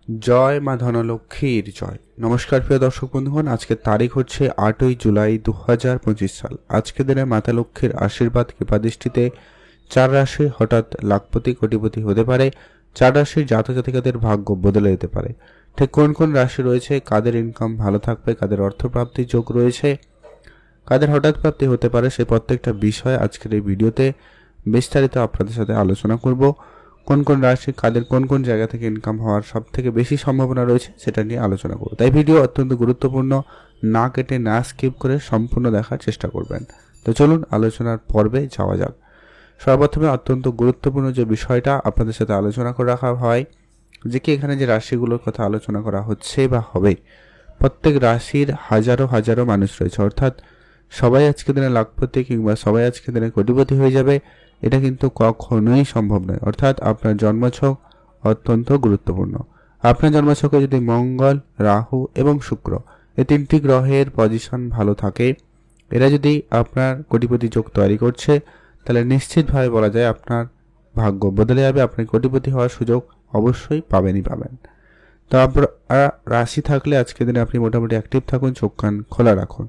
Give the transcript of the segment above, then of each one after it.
জয় মা ধনলক্ষ্মীর জয়। নমস্কার প্রিয় দর্শক বন্ধুগণ, আজকের তারিখ হচ্ছে 8ই জুলাই 2025 সাল। আজকে দিনে মাতা লক্ষ্মীর আশীর্বাদ কৃপা দৃষ্টিতে 4 রাশি হঠাৎ লাখপতি কোটিপতি হতে পারে। 4 রাশির জাতক জাতিকাদের ভাগ্য বদলে যেতে পারে। ঠিক কোন কোন রাশি রয়েছে, কাদের ইনকাম ভালো থাকবে, কাদের অর্থপ্রাপ্তির যোগ রয়েছে, কাদের হঠাৎ প্রাপ্তি হতে পারে, সেই প্রত্যেকটা বিষয় আজকের এই ভিডিওতে বিস্তারিত আপনাদের সাথে আলোচনা করব। কোন কোন রাশি, কাদের কোন কোন জায়গা থেকে ইনকাম হওয়ার সব থেকে বেশি সম্ভাবনা রয়েছে সেটা নিয়ে আলোচনা করব। তাই ভিডিও অত্যন্ত গুরুত্বপূর্ণ, না কেটে না স্কিপ করে সম্পূর্ণ দেখার চেষ্টা করবেন। তো চলুন আলোচনার পর্বে যাওয়া যাক। সর্বপ্রথমে অত্যন্ত গুরুত্বপূর্ণ যে বিষয়টা আপনাদের সাথে আলোচনা করে রাখা হয়, যে কি এখানে যে রাশিগুলোর কথা আলোচনা করা হচ্ছে বা হবে, প্রত্যেক রাশির হাজারো হাজারো মানুষ রয়েছে। অর্থাৎ সবাই আজকে দিনে লাখপতি কিংবা সবাই আজকে দিনে কোটিপতি হয়ে যাবে, এটা কিন্তু কখনোই সম্ভব নয়। অর্থাৎ আপনার জন্মছক অত্যন্ত গুরুত্বপূর্ণ। আপনার জন্মছকে যদি মঙ্গল, রাহু এবং শুক্র এই তিনটি গ্রহের পজিশন ভালো থাকে, এরা যদি আপনার কোটিপতি যোগ তৈরি করছে, তাহলে নিশ্চিতভাবে বলা যায় আপনার ভাগ্য বদলে যাবে। আপনি কোটিপতি হওয়ার সুযোগ অবশ্যই পাবেন। তো আপনার রাশি থাকলে আজকে দিনে আপনি মোটামুটি অ্যাক্টিভ থাকুন, চোখ কান খোলা রাখুন।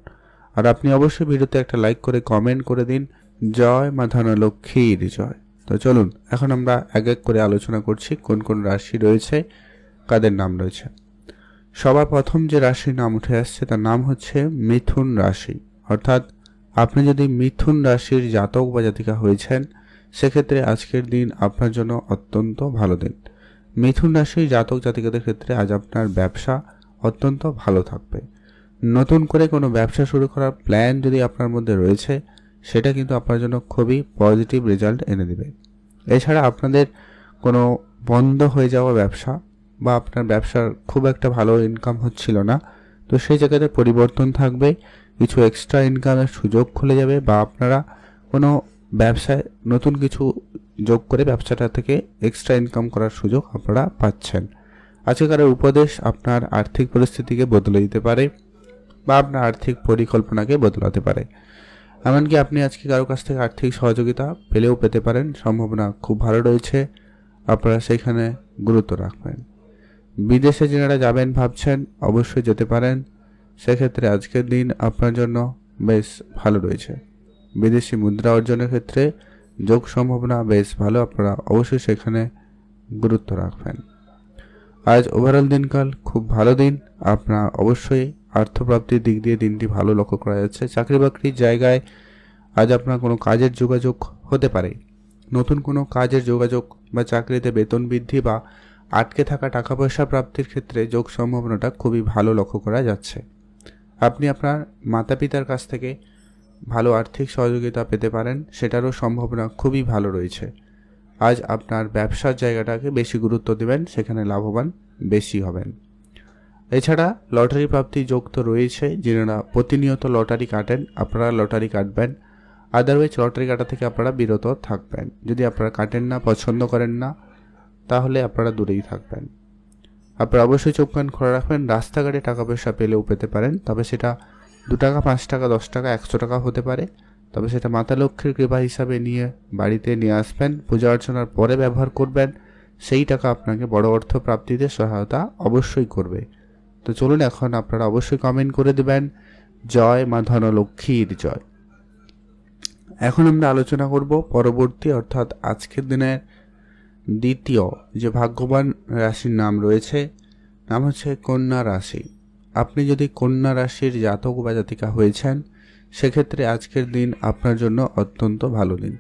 আর আপনি অবশ্যই ভিডিওতে একটা লাইক করে কমেন্ট করে দিন, জয় মা ধনলক্ষ্মীর জয়। তো চলুন এখন আমরা এক এক করে আলোচনা করছি কোন কোন রাশি রয়েছে, কাদের নাম রয়েছে। সবার প্রথম যে রাশির নাম উঠে আসছে তার নাম হচ্ছে মিথুন রাশি। অর্থাৎ আপনি যদি মিথুন রাশির জাতক বা জাতিকা হয়েছেন, সেক্ষেত্রে আজকের দিন আপনার জন্য অত্যন্ত ভালো দিন। মিথুন রাশির জাতক জাতিকাদের ক্ষেত্রে আজ আপনার ব্যবসা অত্যন্ত ভালো থাকবে। নতুন করে কোনো ব্যবসা শুরু করার প্ল্যান যদি আপনার মধ্যে রয়েছে, সেটা কিন্তু আপনার জন্য খুবই পজিটিভ রেজাল্ট এনে দেবে। এছাড়া আপনাদের কোনো বন্ধ হয়ে যাওয়া ব্যবসা বা আপনার ব্যবসার খুব একটা ভালো ইনকাম হচ্ছিল না, তো সেই জায়গাতে পরিবর্তন থাকবে, কিছু এক্সট্রা ইনকামের সুযোগ খুলে যাবে, বা আপনারা কোনো ব্যবসায় নতুন কিছু যোগ করে ব্যবসাটা থেকে এক্সট্রা ইনকাম করার সুযোগ আপনারা পাচ্ছেন। আজকের উপদেশ আপনার আর্থিক পরিস্থিতিকে বদলে দিতে পারে বা আপনার আর্থিক পরিকল্পনাকে বদলাতে পারে। এমনকি আপনি আজকে কারো কাছ থেকে আর্থিক সহযোগিতা পেলেও পেতে পারেন, সম্ভাবনা খুব ভালো রয়েছে, আপনারা সেখানে গুরুত্ব রাখবেন। বিদেশে যারা যাবেন ভাবছেন, অবশ্যই যেতে পারেন। সেক্ষেত্রে আজকের দিন আপনার জন্য বেশ ভালো রয়েছে। বিদেশি মুদ্রা অর্জনের ক্ষেত্রে যোগ সম্ভাবনা বেশ ভালো, আপনারা অবশ্যই সেখানে গুরুত্ব রাখবেন। আজ ওভারঅল দিনকাল খুব ভালো দিন, আপনার অবশ্যই অর্থপ্রাপ্তির দিক দিয়ে দিনটি ভালো লক্ষ্য করা যাচ্ছে। চাকরি বাকরির জায়গায় আজ আপনার কোনো কাজের যোগাযোগ হতে পারে। নতুন কোনো কাজের যোগাযোগ বা চাকরিতে বেতন বৃদ্ধি বা আটকে থাকা টাকা পয়সা প্রাপ্তির ক্ষেত্রে যোগ সম্ভাবনাটা খুবই ভালো লক্ষ্য করা যাচ্ছে। আপনি আপনার মাতা পিতার কাছ থেকে ভালো আর্থিক সহযোগিতা পেতে পারেন, সেটারও সম্ভাবনা খুবই ভালো রয়েছে। আজ আপনার ব্যবসার জায়গাটাকে বেশি গুরুত্ব দেবেন, সেখানে লাভবান বেশি হবেন। এছাড়া লটারি প্রাপ্তির যোগ তো রয়েছে। যারা প্রতিনিয়ত লটারি কাটেন, আপনারা লটারি কাটবেন। আদারওয়াইজ লটারি কাটা থেকে আপনারা বিরত থাকবেন। যদি আপনারা কাটেন না, পছন্দ করেন না, তাহলে আপনারা দূরেই থাকবেন। আপনারা অবশ্যই চোখ কান খোলা রাখবেন। রাস্তাঘাটে টাকা পয়সা পেলেও পেতে পারেন, তবে সেটা 2 টাকা, 5 টাকা, 10 টাকা, 100 টাকা হতে পারে। তবে সেটা মাতা লক্ষ্মীর কৃপা হিসাবে নিয়ে বাড়িতে নিয়ে আসবেন, পূজা অর্চনার পরে ব্যবহার করবেন। সেই টাকা আপনাকে বড় অর্থ প্রাপ্তিতে সহায়তা অবশ্যই করবে। তো চলুন এখন আপনারা অবশ্যই কমেন্ট করে দেবেন, জয় মা ধনলক্ষ্মীর জয়। এখন আমরা আলোচনা করব পরবর্তী, অর্থাৎ আজকের দিনের দ্বিতীয় যে ভাগ্যবান রাশির নাম রয়েছে, নাম হচ্ছে কন্যা রাশি। আপনি যদি কন্যা রাশির জাতক বা জাতিকা হয়েছেন, সেক্ষেত্রে আজকের দিন আপনার জন্য অত্যন্ত ভালো দিন।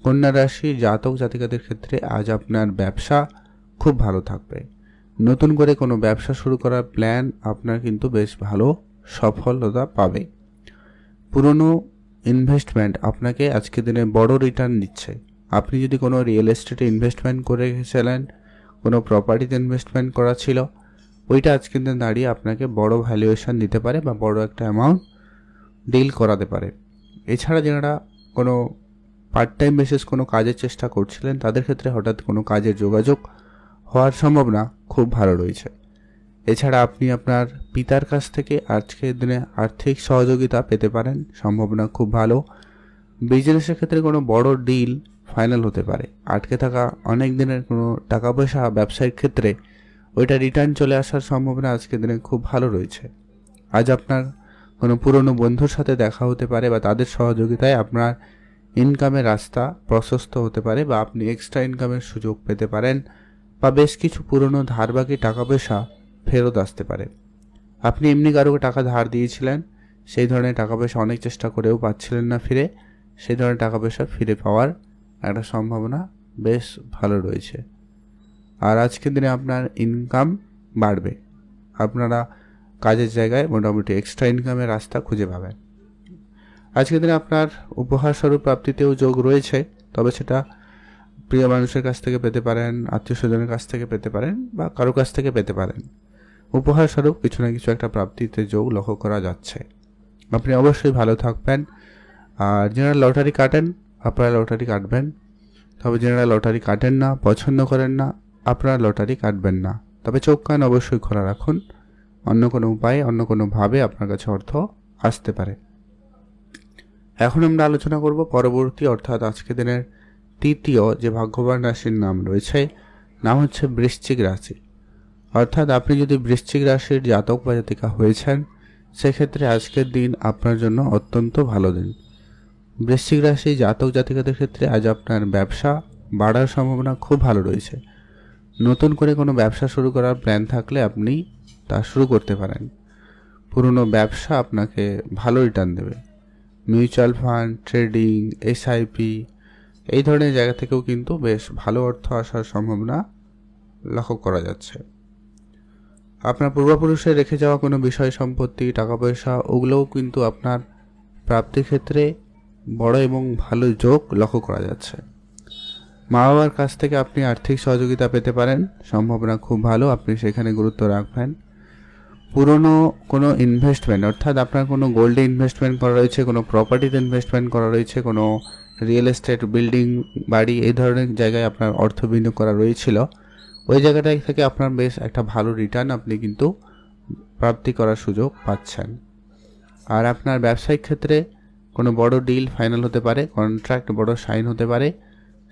কন্যা রাশির জাতক জাতিকাদের ক্ষেত্রে আজ আপনার ব্যবসা খুব ভালো থাকবে। নতুন করে কোনো ব্যবসা শুরু করার প্ল্যান আপনার কিন্তু বেশ ভালো সফলতা পাবে। পুরনো ইনভেস্টমেন্ট আপনাকে আজকের দিনে বড় রিটার্ন দিচ্ছে। আপনি যদি কোনো রিয়েল এস্টেটে ইনভেস্টমেন্ট করেছিলেন, কোনো প্রপার্টিতে ইনভেস্টমেন্ট করা ছিল, ওইটা আজকের দিনে দাঁড়িয়ে আপনাকে বড় ভ্যালুয়েশন দিতে পারে বা বড় একটা অ্যামাউন্ট ডিল করাতে পারে। এছাড়া যারা কোনো পার্ট টাইম বেসিস কোনো কাজের চেষ্টা করছিলেন, তাদের ক্ষেত্রে হঠাৎ কোনো কাজের যোগাযোগ হওয়ার সম্ভাবনা খুব ভালো রয়েছে। এছাড়া আপনি আপনার পিতার কাছ থেকে আজকের দিনে আর্থিক সহযোগিতা পেতে পারেন, সম্ভাবনা খুব ভালো। বিজনেসের ক্ষেত্রে কোনো বড় ডিল ফাইনাল হতে পারে। আটকে থাকা অনেক দিনের কোনো টাকা পয়সা ব্যবসায়িক ক্ষেত্রে ওইটা রিটার্ন চলে আসার সম্ভাবনা আজকের দিনে খুব ভালো রয়েছে। আজ আপনার কোনো পুরনো বন্ধুর সাথে দেখা হতে পারে বা তাদের সহযোগিতায় আপনার ইনকামের রাস্তা প্রশস্ত হতে পারে বা আপনি এক্সট্রা ইনকামের সুযোগ পেতে পারেন বা বেশ কিছু পুরনো ধারবাকি টাকা পয়সা ফেরত আসতে পারে। আপনি এমনি কারোকে টাকা ধার দিয়েছিলেন, সেই ধরনের টাকা পয়সা অনেক চেষ্টা করেও পাচ্ছিলেন না ফিরে, সেই ধরনের টাকা পয়সা ফিরে পাওয়ার একটা সম্ভাবনা বেশ ভালো রয়েছে। আর আজকের দিনে আপনার ইনকাম বাড়বে, আপনারা কাজের জায়গায় মোটামুটি এক্সট্রা ইনকামের রাস্তা খুঁজে পাবেন। আজকের দিনে আপনার উপহার স্বরূপ প্রাপ্তিতেও যোগ রয়েছে, তবে সেটা প্রিয় মানুষের কাছ থেকে পেতে পারেন, আত্মীয় স্বজনের কাছ থেকে পেতে পারেন বা কারো কাছ থেকে পেতে পারেন। উপহার স্বরূপ কিছু না কিছু একটা প্রাপ্তিতে যোগ লক্ষ্য করা যাচ্ছে। আপনি অবশ্যই ভালো থাকবেন। আর যারা লটারি কাটেন আপনারা লটারি কাটবেন, তবে যারা লটারি কাটেন না, পছন্দ করেন না, আপনারা লটারি কাটবেন না। তবে চোখ কান অবশ্যই খোলা রাখুন, অন্য কোনো উপায়ে অন্য কোনোভাবে আপনার কাছে অর্থ আসতে পারে। এখন আমরা আলোচনা করব পরবর্তী অর্থাৎ আজকের দিনের তৃতীয় যে ভাগ্যবান রাশির নাম রয়েছে, নাম হচ্ছে বৃশ্চিক রাশি। অর্থাৎ আপনি যদি বৃশ্চিক রাশির জাতক বা জাতিকা হয়েছেন, সেক্ষেত্রে আজকের দিন আপনার জন্য অত্যন্ত ভালো দিন। বৃশ্চিক রাশি জাতক জাতিকাদের ক্ষেত্রে আজ আপনার ব্যবসা বাড়ার সম্ভাবনা খুব ভালো রয়েছে। নতুন করে কোনো ব্যবসা শুরু করার প্ল্যান থাকলে আপনি তা শুরু করতে পারেন। পুরনো ব্যবসা আপনাকে ভালো রিটার্ন দেবে। মিউচুয়াল ফান্ড, ট্রেডিং, এসআইপি এই ধরনের জায়গা থেকেও কিন্তু বেশ ভালো অর্থ আসার সম্ভাবনা লক্ষ্য করা যাচ্ছে। আপনার পূর্বপুরুষে রেখে যাওয়া কোনো বিষয় সম্পত্তি, টাকা পয়সা, ওগুলোও কিন্তু আপনার প্রাপ্তির ক্ষেত্রে বড় এবং ভালো যোগ লক্ষ্য করা যাচ্ছে। মা বাবার কাছ থেকে আপনি আর্থিক সহযোগিতা পেতে পারেন, সম্ভাবনা খুব ভালো, আপনি সেখানে গুরুত্ব রাখবেন। পুরনো কোনো ইনভেস্টমেন্ট অর্থাৎ আপনার কোনো গোল্ডে ইনভেস্টমেন্ট করা রয়েছে, কোনো প্রপার্টিতে ইনভেস্টমেন্ট করা রয়েছে, কোনো রিয়েল এস্টেট, বিল্ডিং, বাড়ি এই ধরনের জায়গায় আপনার অর্থ বিনিয়োগ করা রয়েছিল, ওই জায়গাটায় থেকে আপনার বেশ একটা ভালো রিটার্ন আপনি কিন্তু প্রাপ্তি করার সুযোগ পাচ্ছেন। আর আপনার ব্যবসায়িক ক্ষেত্রে কোনো বড় ডিল ফাইনাল হতে পারে, কন্ট্রাক্ট বড় সাইন হতে পারে,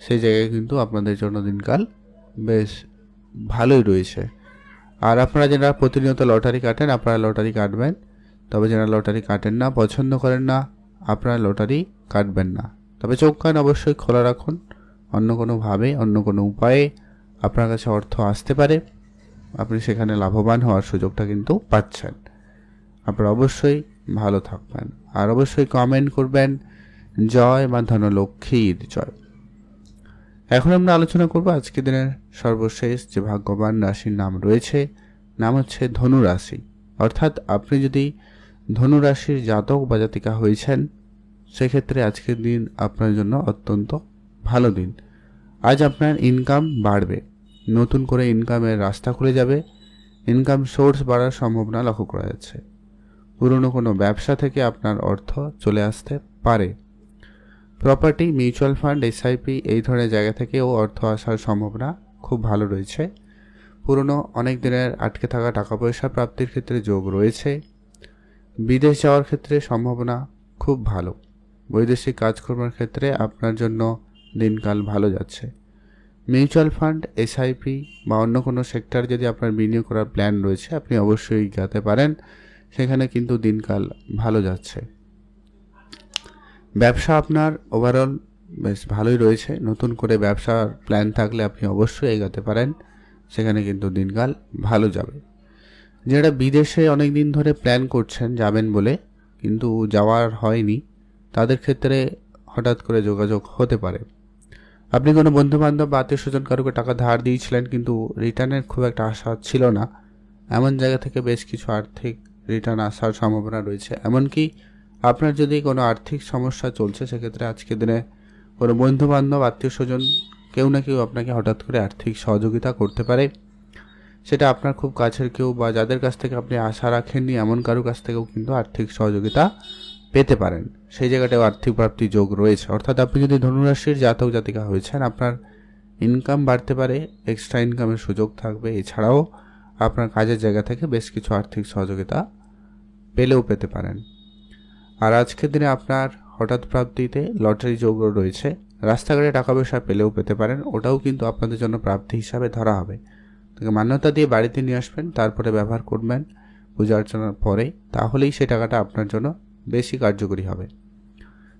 সেই জায়গায় কিন্তু আপনাদের জন্য দিনকাল বেশ ভালোই রয়েছে। আর আপনারা যারা প্রতিনিয়ত লটারি কাটেন আপনারা লটারি কাটবেন, তবে যারা লটারি কাটেন না, পছন্দ করেন না, আপনারা লটারি কাটবেন না। তবে চোখ কান অবশ্যই খোলা রাখুন, অন্য কোনোভাবে অন্য কোনো উপায়ে আপনার কাছে অর্থ আসতে পারে, আপনি সেখানে লাভবান হওয়ার সুযোগটা কিন্তু পাচ্ছেন। আপনারা অবশ্যই ভালো থাকবেন আর অবশ্যই কমেন্ট করবেন জয় মা ধনলক্ষ্মীর জয়। এখন আমরা আলোচনা করব আজকে দিনের সর্বশেষ যে ভাগ্যবান রাশির নাম রয়েছে, নাম হচ্ছে ধনু রাশি। অর্থাৎ আপনি যদি ধনু রাশির জাতক বা জাতিকা হয়েছেন, সেক্ষেত্রে আজকের দিন আপনার জন্য অত্যন্ত ভালো দিন। আজ আপনার ইনকাম বাড়বে, নতুন করে ইনকামের রাস্তা খুলে যাবে, ইনকাম সোর্স বাড়ার সম্ভাবনা লক্ষ্য করা যাচ্ছে। পুরনো কোনো ব্যবসা থেকে আপনার অর্থ চলে আসতে পারে। প্রপার্টি, মিউচুয়াল ফান্ড, এসআইপি এই ধরনের জায়গা থেকেও অর্থ আসার সম্ভাবনা খুব ভালো রয়েছে। পুরনো অনেক দিনের আটকে থাকা টাকা পয়সা প্রাপ্তির ক্ষেত্রে যোগ রয়েছে। বিদেশ যাওয়ার ক্ষেত্রে সম্ভাবনা খুব ভালো। বৈদেশিক কাজকর্মের ক্ষেত্রে আপনার জন্য দিনকাল ভালো যাচ্ছে। মিউচুয়াল ফান্ড, এসআইপি বা অন্য কোনো সেক্টর যদি আপনার বিনিয়োগ করার প্ল্যান রয়েছে, আপনি অবশ্যই যেতে পারেন, সেখানে কিন্তু দিনকাল ভালো যাচ্ছে। ব্যবসা আপনার ওভারঅল বেশ ভালোই রয়েছে। নতুন করে ব্যবসার প্ল্যান থাকলে আপনি অবশ্যই এগাতে পারেন, সেখানে কিন্তু দিনকাল ভালো যাবে। যারা বিদেশে অনেক দিন ধরে প্ল্যান করছেন যাবেন বলে কিন্তু যাওয়ার হয়নি, তাদের ক্ষেত্রে হঠাৎ করে যোগাযোগ হতে পারে। আপনি কোনো বন্ধুবান্ধব বা আত্মীয় স্বজন কারোকে টাকা ধার দিয়েছিলেন কিন্তু রিটার্নের খুব একটা আশা ছিল না, এমন জায়গা থেকে বেশ কিছু আর্থিক রিটার্ন আসার সম্ভাবনা রয়েছে। এমনকি আপনার যদি কোনো আর্থিক সমস্যা চলছে, সেক্ষেত্রে আজকের দিনে কোনো বন্ধুবান্ধব, আত্মীয় স্বজন কেউ না কেউ আপনাকে হঠাৎ করে আর্থিক সহযোগিতা করতে পারে। সেটা আপনার খুব কাছের কেউ বা যাদের কাছ থেকে আপনি আশা রাখেননি এমন কারোর কাছ থেকেও কিন্তু আর্থিক সহযোগিতা পেতে পারেন। সেই জায়গাটাও আর্থিক প্রাপ্তি যোগ রয়েছে। অর্থাৎ আপনি যদি ধনুরাশির জাতক জাতিকা হয়েছেন, আপনার ইনকাম বাড়তে পারে, এক্সট্রা ইনকামের সুযোগ থাকবে। এছাড়াও আপনার কাজের জায়গা থেকে বেশ কিছু আর্থিক সহযোগিতা পেলেও পেতে পারেন। আর আজকের দিনে আপনার হঠাৎ প্রাপ্তিতে লটারি যোগ রয়েছে। রাস্তাঘাটে টাকা পয়সা পেলেও পেতে পারেন, ওটাও কিন্তু আপনাদের জন্য প্রাপ্তি হিসাবে ধরা হবে। তাকে মান্যতা দিয়ে বাড়িতে নিয়ে আসবেন, তারপরে ব্যবহার করবেন পূজা অর্চনার পরে, তাহলেই সেই টাকাটা আপনার জন্য বেশি কার্যকরী হবে।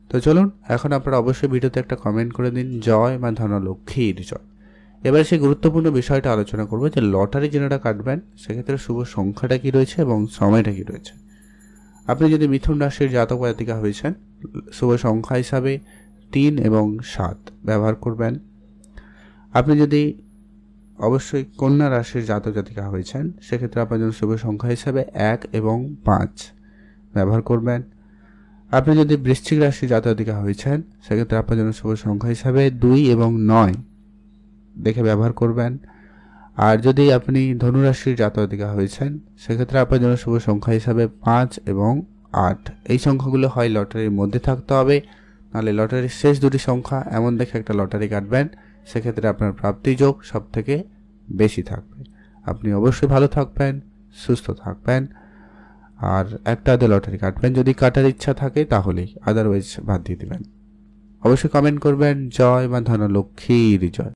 তো চলুন, এখন আপনারা অবশ্যই ভিডিওতে একটা কমেন্ট করে দিন, জয় মা ধনলক্ষ্মীর জয়। এবার সেই গুরুত্বপূর্ণ বিষয়টা আলোচনা করবো যে লটারি যেটা কাটবেন সেক্ষেত্রে শুভ সংখ্যাটা কি রয়েছে এবং সময়টা কি রয়েছে। আপনি যদি মিথুন রাশির জাতক বা জাতিকা হয়েছেন, শুভ সংখ্যা হিসাবে 3 এবং 7 ব্যবহার করবেন। আপনি যদি অবশ্যই কন্যা রাশির জাতক জাতিকা হয়েছেন, সেক্ষেত্রে আপনার জন্য শুভ সংখ্যা হিসাবে 1 এবং 5 ব্যবহার করবেন। আপনি যদি বৃশ্চিক রাশির জাতক জাতিকা হয়েছেন, সেক্ষেত্রে আপনার জন্য শুভ সংখ্যা হিসাবে 2 এবং 9 দেখে ব্যবহার করবেন। আর যদি আপনি ধনুরাশির জাতক জাতিকা হয়েছেন, সেক্ষেত্রে আপনার জন্য শুভ সংখ্যা হিসাবে 5 এবং 8। এই সংখ্যাগুলো হয় লটারির মধ্যে থাকতে হবে, নাহলে লটারির শেষ দুটি সংখ্যা এমন দেখে একটা লটারি কাটবেন, সেক্ষেত্রে আপনার প্রাপ্তি যোগ সব থেকে বেশি থাকবে। আপনি অবশ্যই ভালো থাকবেন, সুস্থ থাকবেন, আর একটা আধে লটারি কাটবেন যদি কাটার ইচ্ছা থাকে, তাহলেই, আদারওয়াইজ বাদ দিয়ে দিবেন। অবশ্যই কমেন্ট করবেন, জয় মা ধনলক্ষ্মীর জয়।